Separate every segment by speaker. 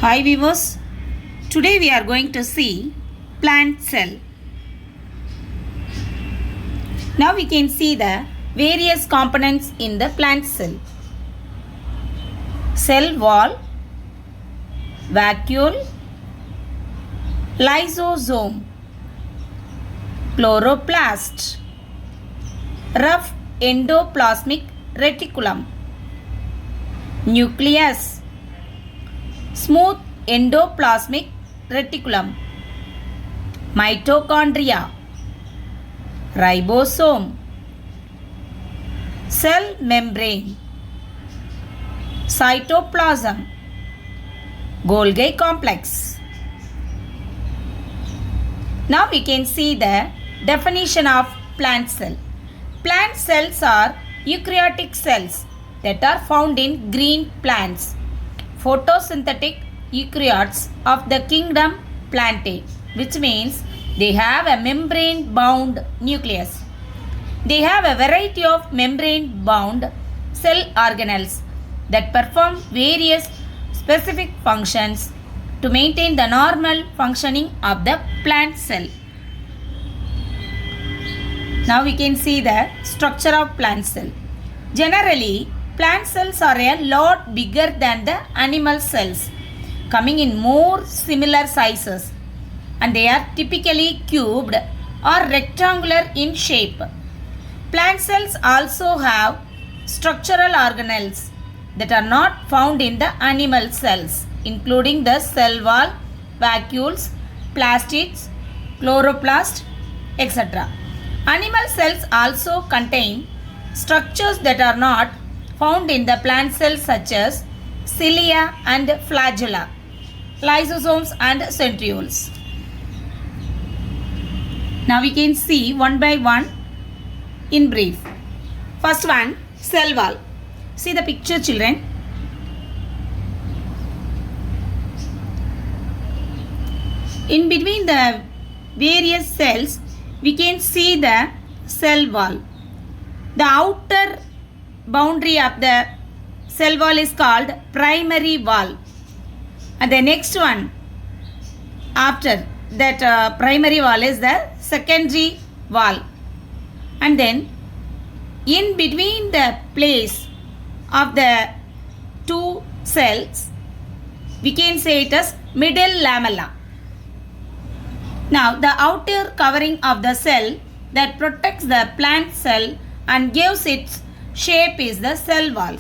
Speaker 1: Hi viewers, today we are going to see plant cell. Now we can see the various components in the plant cell. Cell wall, vacuole, lysosome, chloroplast, rough endoplasmic reticulum, nucleus, smooth endoplasmic reticulum, mitochondria, ribosome, cell membrane, cytoplasm, Golgi complex. Now we can see the definition of plant cell. Plant cells are eukaryotic cells that are found in green plants. Photosynthetic eukaryotes of the kingdom Plantae, which means they have a membrane-bound nucleus. They have a variety of membrane-bound cell organelles that perform various specific functions to maintain the normal functioning of the plant cell. Now we can see the structure of plant cell. Generally, plant cells are a lot bigger than the animal cells, coming in more similar sizes, and they are typically cubed or rectangular in shape. Plant cells also have structural organelles that are not found in the animal cells, including the cell wall, vacuoles, plastids, chloroplast, etc. Animal cells also contain structures that are not found in the plant cells such as cilia and flagella, lysosomes and centrioles. Now we can see one by one in brief. First one, cell wall. See the picture, children. In between the various cells, we can see the cell wall. The outer boundary of the cell wall is called primary wall. And the next one after that primary wall is the secondary wall. And then in between the place of the two cells, we can say it as middle lamella. Now the outer covering of the cell that protects the plant cell and gives its shape is the cell wall.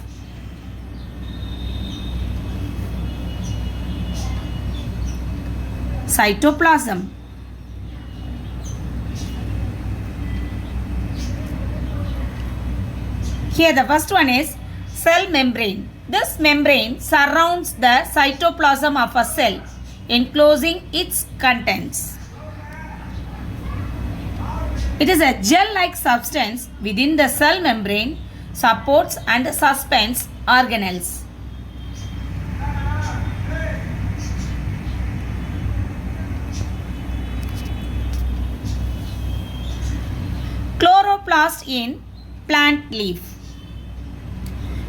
Speaker 1: Cytoplasm. Here the first one is cell membrane. This membrane surrounds the cytoplasm of a cell, enclosing its contents. It is a gel-like substance within the cell membrane, supports and suspends organelles. Chloroplast in plant leaf.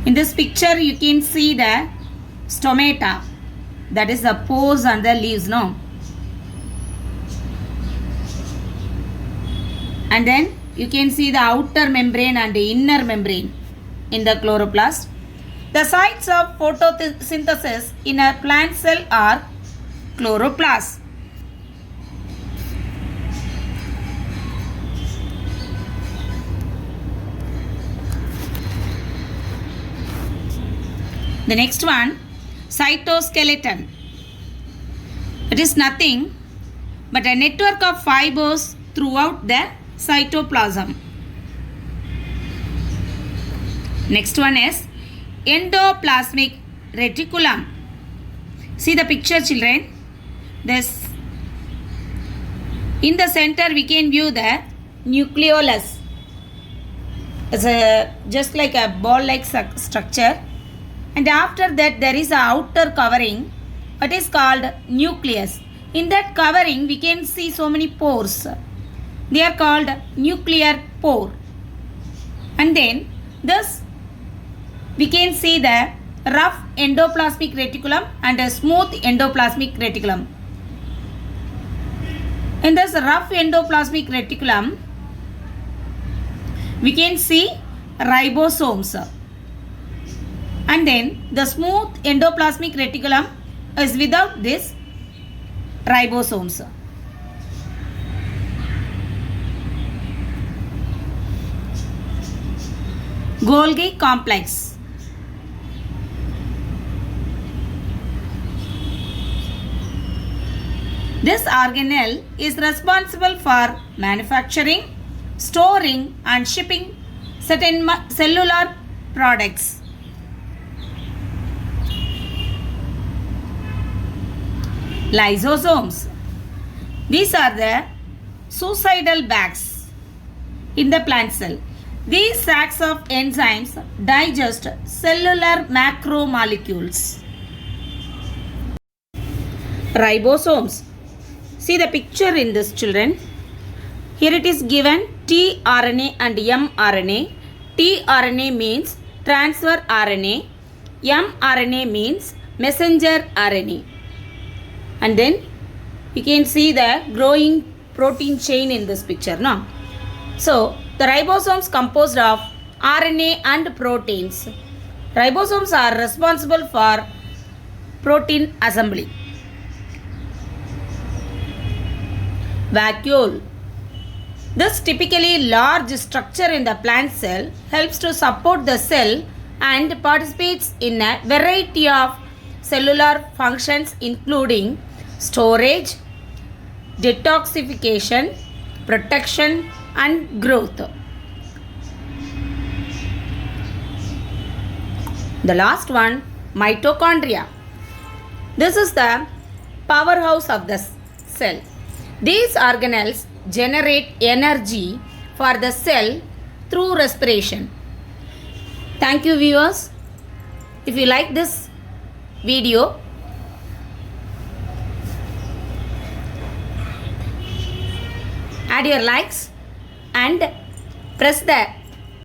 Speaker 1: In this picture you can see the stomata, that is the pores on the leaves, no? And then you can see the outer membrane and the inner membrane in the chloroplast. The sites of photosynthesis in a plant cell are chloroplast. The next one, cytoskeleton. It is nothing but a network of fibers throughout the cytoplasm. Next one is endoplasmic reticulum. See the picture, children. This in the center we can view the nucleolus. It's just like a ball-like structure. And after that there is a outer covering, it is called nucleus. In that covering we can see so many pores. They are called nuclear pore. And then this we can see the rough endoplasmic reticulum and a smooth endoplasmic reticulum. In this rough endoplasmic reticulum, we can see ribosomes. And then the smooth endoplasmic reticulum is without this ribosomes. Golgi complex. This organelle is responsible for manufacturing, storing and shipping certain cellular products. Lysosomes. These are the suicidal bags in the plant cell. These sacs of enzymes digest cellular macromolecules. Ribosomes. See the picture in this, children. Here it is given tRNA and mRNA. tRNA means transfer RNA. mRNA means messenger RNA. And then you can see the growing protein chain in this picture. No? So the ribosomes composed of RNA and proteins. Ribosomes are responsible for protein assembly. Vacuole. This typically large structure in the plant cell helps to support the cell and participates in a variety of cellular functions including storage, detoxification, protection and growth. The last one, mitochondria. This is the powerhouse of the cell. These organelles generate energy for the cell through respiration. Thank you, viewers. If you like this video, add your likes and press the